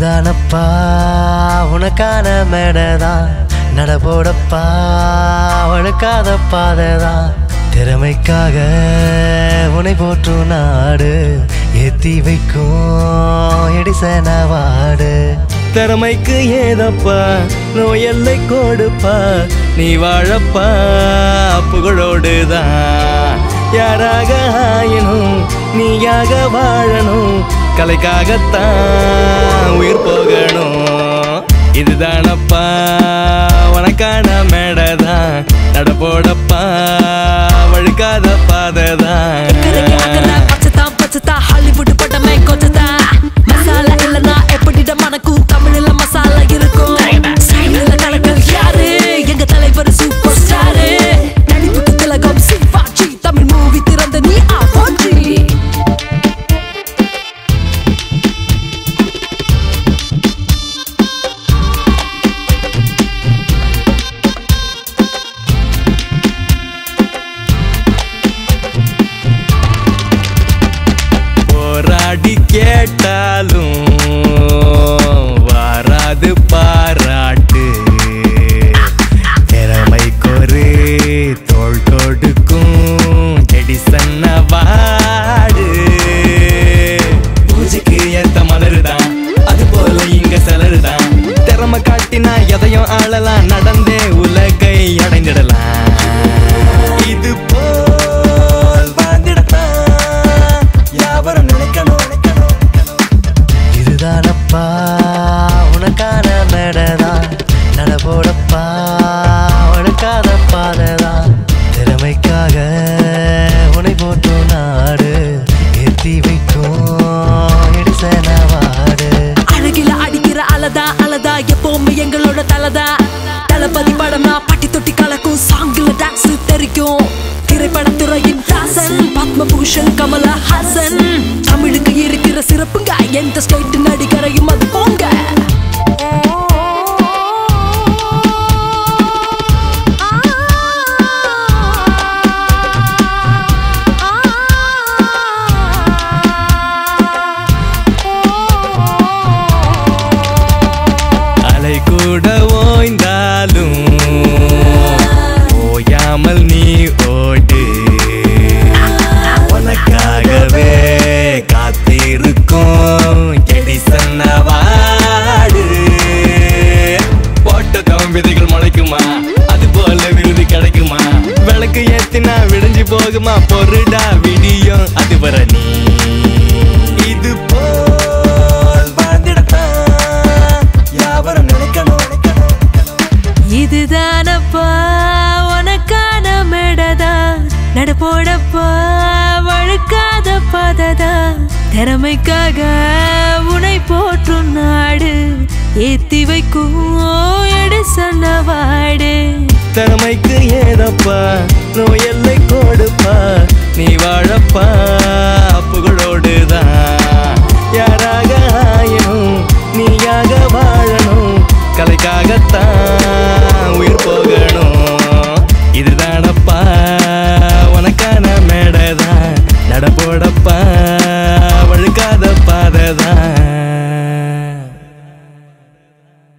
இதுதானப்பா உனக்கான மேடதான், நடபோடப்பா வழுக்காத பாதைதான். திறமைக்காக உனை போற்றும் நாடு, ஏத்தி வைக்கும் எடிசன் அவார்டு. திறமைக்கு ஏதப்பா நோயல்லை கொடுப்பா, நீ வாழப்பா புகழோடுதான். யாராக ஆயினும் நீயாக வாழணும், கலைக்காகத்தான் உயிர் போகணும். இதுதானப்பா உனக்கான மேடதான், நடப்போடப்பா வழுக்காத பாதைதான். ஹாலிவுட் படமே கொஞ்சதா, மசாலா இல்லனா எப்படிட மனக்கும் தமிழ்ல மசாலா இருக்கும். ஸ்டைல்ல கலக்கல் யாரு, எங்க தலைவர் சூப்பர் ஸ்டாரு. நடிப்புக்கு திலகம் சிவாஜி, தமிழ் மூவி திறந்த நீ ஆவோஜி. போராடி கேட்டாலும் வாராது பாராட்டு, திறமைக்கொரு தோள் கொடுக்கும் எடிசன் அவார்டு. பூஜைக்கு ஏத்த மலருதான், அது போல இங்க சிலருதான். திறமை காட்டினா எதையும் ஆளலாம், நடந்தே உலகை அடைந்திடலாம். இது போல் வாழ்ந்திடத்தான் யாவரும் நினைக்கணும். இதுதானப்பா உனக்கான மேடதான், நடபோடப்பா வழுக்காத பாதைதான். திறமைக்காக உனை போற்றும் நாடு, ஏத்தி வைக்கும் எடிசன் அவார்டு. அழகில அடிக்கிற அலதா அலதா எப்பவுமே எங்களோட தலதா. தளபதி படம்னா பட்டி தொட்டி கலக்கும், சாங்கில டான்ஸ் தெரிக்கும். திரைப்படத்துறையின் ராசன் பத்மபூஷன் கமலஹாசன். தமிழுக்கு இருக்கிற சிறப்புங்க எந்த ஸ்டேட் நடிகரையும் அது போங்க. அலை கூட ஓய்ந்தாலும் ஓயாமல் நீ ஓடு, உனக்காகவே காத்திருக்கும் எடிசன் அவார்டு. போட்ட கம்பிதைகள் முளைக்குமா, அது போல விருது கிடைக்குமா. விளக்கு ஏத்தினா விடிஞ்சு போகுமா, பொருடா விடியும் அது வர நீ. இது போல் வாழ்ந்திடத்தான் யாவரும் நினைக்கணும். இதுதானப்பா உனக்கான மேடதா, நடப்போடப்பா வழுக்காத பாததா. திறமைக்காக உனை போற்றும் நாடு, ஏத்தி வைக்கும் எடிசன் அவார்டு. திறமைக்கு ஏதப்பா நோயல்லை கொடுப்பா, நீ வாழப்பா புகழோடுதான். யாராக ஆயினும் நீயாக வாழணும், கலைக்காகத்தான்